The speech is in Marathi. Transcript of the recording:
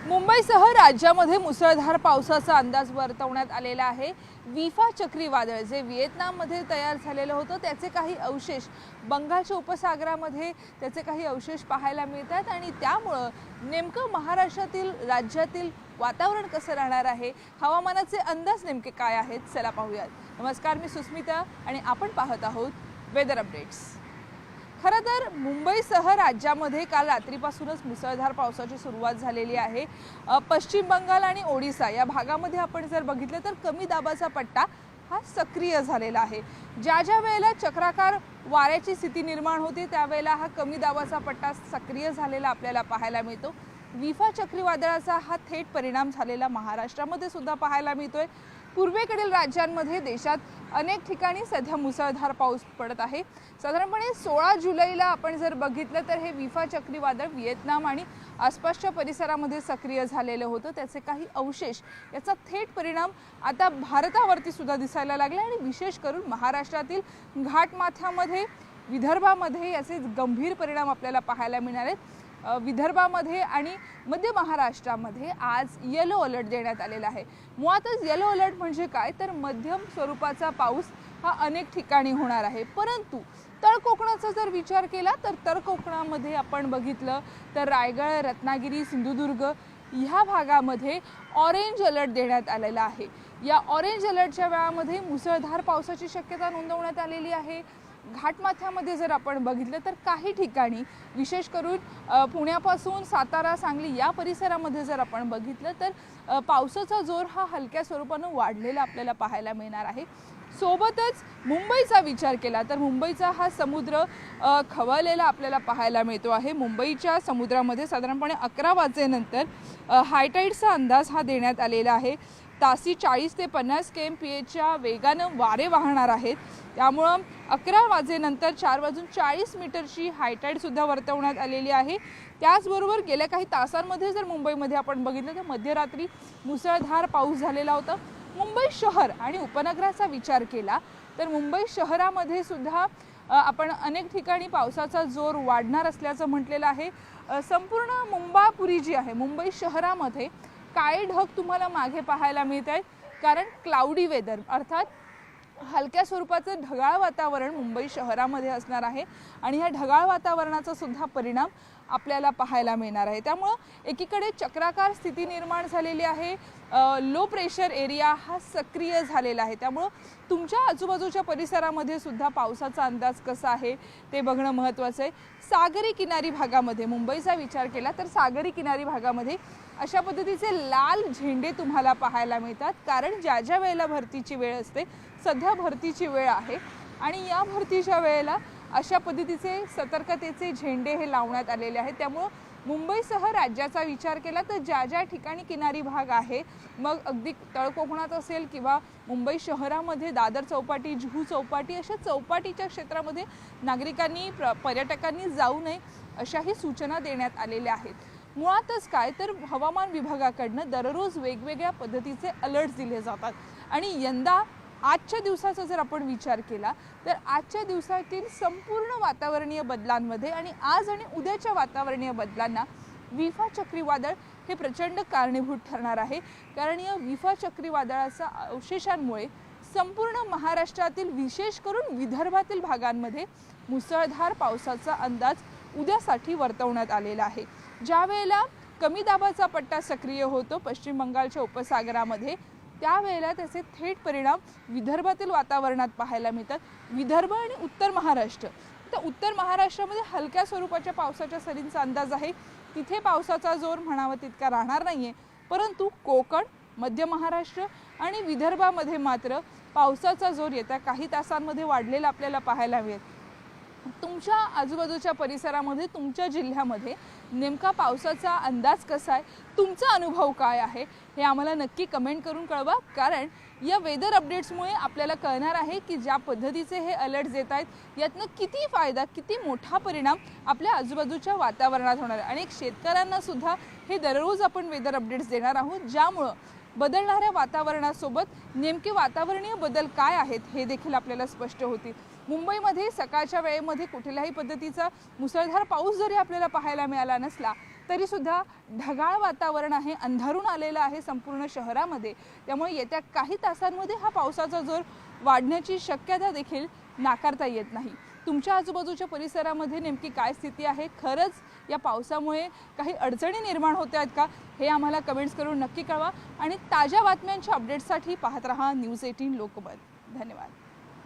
मुंबईसह राज्यामध्ये मुसळधार पावसाचा अंदाज वर्तवण्यात आलेला आहे। विफा चक्रीवादळ जे व्हिएतनाममध्ये तयार झालेलं होतं त्याचे काही अवशेष बंगालच्या उपसागरामध्ये त्याचे काही अवशेष पाहायला मिळतात आणि त्यामुळे नेमकं महाराष्ट्रातील राज्यातील वातावरण कसं राहणार आहे, हवामानाचे अंदाज नेमके काय आहेत, चला पाहूयात। नमस्कार, मी सुस्मिता आणि आपण पाहत आहोत वेदर अपडेट्स। खरं तर मुंबईसह राज्यामध्ये काल रात्रीपासूनच मुसळधार पावसाची सुरुवात झालेली आहे। पश्चिम बंगाल आणि ओडिशा या भागामध्ये आपण जर बघितलं तर कमी दाबाचा पट्टा हा सक्रिय झालेला आहे। ज्या ज्या वेळेला चक्राकार वाऱ्याची स्थिती निर्माण होते त्यावेळेला हा कमी दाबाचा पट्टा सक्रिय झालेला आपल्याला पाहायला मिळतो। विफा चक्रीवादळाचा हा थेट परिणाम झालेला महाराष्ट्रामध्ये सुद्धा पाहायला मिळतोय। पूर्वेकडील राज्यांमध्ये देशात अनेक ठिकाणी सध्या मुसळधार पाऊस पडत आहे। साधारणपणे 16 जुलैला आपण जर बघितलं तर हे विफा चक्रीवादळ व्हिएतनाम आणि आसपासच्या परिसरामध्ये सक्रिय झालेलं होतं। त्याचे काही अवशेष याचा थेट परिणाम आता भारतावरती सुद्धा दिसायला लागला आणि विशेष करून महाराष्ट्रातील घाटमाथ्यामध्ये विदर्भामध्ये याचे गंभीर परिणाम आपल्याला पाहायला मिळणार आहेत। विदर्भामध्ये आणि मध्य महाराष्ट्रामध्ये आज येलो अलर्ट देण्यात आलेला आहे। मुळातच येलो अलर्ट म्हणजे काय तर मध्यम स्वरूपाचा पाऊस हा अनेक ठिकाणी होणार आहे। परंतु तळ कोकणाचा जर विचार केला तर तळ कोकणामध्ये आपण बघितलं तर रायगड, रत्नागिरी, सिंधुदुर्ग ह्या भागामध्ये ऑरेंज अलर्ट देण्यात आलेला आहे। या ऑरेंज अलर्टच्या वेळामध्ये मुसळधार पावसाची शक्यता नोंदवण्यात आलेली आहे। घाटमाथ्यामध्ये जर आपण बघितलं तर काही ठिकाणी विशेष करून पुण्यापासून सातारा, सांगली या परिसरामध्ये जर आपण बघितलं तर पावसाचा जोर हा हलक्या स्वरूपाने वाढलेला आपल्याला पाहायला मिळणार आहे। सोबतच मुंबईचा विचार केला तर मुंबईचा हा समुद्र खवळलेला आपल्याला पाहायला मिळतो आहे। मुंबईच्या समुद्रामध्ये साधारणपणे 11 वाजेनंतर हायटाईडचा अंदाज हा देण्यात आलेला आहे। तासी 40 ते 50 kmph वेगानं वारे वाहणार आहेत। त्यामुळं 11 वाजेनंतर 4:40 मीटरची हायटाईड सुद्धा वर्तवण्यात आलेली आहे। त्याचबरोबर गेल्या काही तासांमध्ये जर मुंबईमध्ये आपण बघितलं तर मध्यरात्री मुसळधार पाऊस झालेला होता। मुंबई शहर आणि उपनगराचा विचार केला तर मुंबई शहरामध्ये सुद्धा आपण अनेक ठिकाणी पावसाचा जोर वाढणार असल्याचं म्हटलेलं आहे। संपूर्ण मुंबापुरी जी आहे मुंबई शहरामध्ये काळे ढग तुम्हाला मागे पाहायला मिळत आहेत, कारण क्लाउडी वेदर अर्थात हलक्या स्वरूपाचं ढगाळ वातावरण मुंबई शहरामध्ये असणार आहे आणि ह्या ढगाळ वातावरणाचा सुद्धा परिणाम आपल्याला पाहायला मिळणार आहे। त्यामुळे एकीकडे चक्राकार स्थिती निर्माण झालेली आहे, लो प्रेशर एरिया हा सक्रिय झालेला आहे। त्यामुळे तुमच्या आजूबाजूच्या परिसरामध्ये सुद्धा पावसाचा अंदाज कसा आहे ते बघणं महत्त्वाचं आहे। सागरी किनारी भागामध्ये मुंबईचा विचार केला तर सागरी किनारी भागामध्ये अशा पद्धतीचे लाल झेंडे तुम्हाला पाहायला मिळतात, कारण ज्या ज्या वेळेला भरतीची वेळ असते सध्या भरतीची वेळ आहे आणि या भरतीच्या वेळेला अशा पद्धतीचे सतर्कतेचे झेंडे हे लावण्यात आलेले आहेत। त्यामुळे मुंबईसह राज्याचा विचार केला तर ज्या ज्या ठिकाणी किनारी भाग आहे, मग अगदी तळ कोकणात असेल किंवा मुंबई शहरामध्ये दादर चौपाटी, जुहू चौपाटी अशा चौपाटीच्या क्षेत्रामध्ये नागरिकांनी पर्यटकांनी जाऊ नये अशाही सूचना देण्यात आलेल्या आहेत। मुळातच काय तर हवामान विभागाकडनं दररोज वेगवेगळ्या पद्धतीचे अलर्ट्स दिले जातात आणि यंदा आजच्या दिवसाचा जर आपण विचार केला तर आजच्या दिवसातील संपूर्ण वातावरणीय बदलांमध्ये आणि आज आणि उद्याच्या वातावरणीय बदलांना विफा चक्रीवादळ हे प्रचंड कारणीभूत ठरणार आहे। कारण या विफा चक्रीवादळाच्या अवशेषांमुळे संपूर्ण महाराष्ट्रातील विशेष करून विदर्भातील भागांमध्ये मुसळधार पावसाचा अंदाज उद्यासाठी वर्तवण्यात आलेला आहे। ज्या वेळेला कमी दाबाचा पट्टा सक्रिय होतो पश्चिम बंगालच्या उपसागरामध्ये त्यावेळेला त्याचे थेट परिणाम विदर्भातील वातावरणात पाहायला मिळतात। विदर्भ आणि उत्तर महाराष्ट्र, तर उत्तर महाराष्ट्रामध्ये हलक्या स्वरूपाच्या पावसाच्या सरींचा अंदाज आहे। तिथे पावसाचा जोर म्हणावा तितका राहणार नाहीये, परंतु कोकण, मध्य महाराष्ट्र आणि विदर्भामध्ये मात्र पावसाचा जोर येत्या काही तासांमध्ये वाढलेला आपल्याला पाहायला मिळेल। तुमच्या आजूबाजूच्या परिसरामध्ये तुमच्या जिल्ह्यामध्ये नेमका पावसाचा अंदाज कसा आहे, तुमचा अनुभव काय आहे हे आम्हाला नक्की कमेंट करून कळवा, कारण या वेदर अपडेट्समुळे आपल्याला कळणार आहे की ज्या पद्धतीचे हे अलर्ट्स येत आहेत यातनं किती फायदा, किती मोठा परिणाम आपल्या आजूबाजूच्या वातावरणात होणार आहे। अनेक शेतकऱ्यांना सुद्धा हे दररोज आपण वेदर अपडेट्स देणार आहोत, ज्यामुळं बदलणाऱ्या वातावरणासोबत नेमके वातावरणीय बदल काय आहेत हे देखील आपल्याला स्पष्ट होतील। मुंबईमध्ये सकाळच्या वेळेमध्ये कुठल्याही पद्धतीचा मुसळधार पाऊस जरी आपल्याला पाहायला मिळाला नसला तरीसुद्धा ढगाळ वातावरण आहे, अंधारून आलेलं आहे संपूर्ण शहरामध्ये। त्यामुळे येत्या काही तासांमध्ये हा पावसाचा जोर वाढण्याची शक्यता देखील नाकारता येत नाही। तुमच्या आजूबाजूच्या परिसरामध्ये नेमकी काय स्थिती आहे, खरंच या पावसामुळे काही अडचणी निर्माण होत आहेत का, हे आम्हाला कमेंट्स करून नक्की कळवा। आणि ताज्या बातम्यांच्या अपडेट्ससाठी पाहत रहा न्यूज 18 लोकमत। धन्यवाद।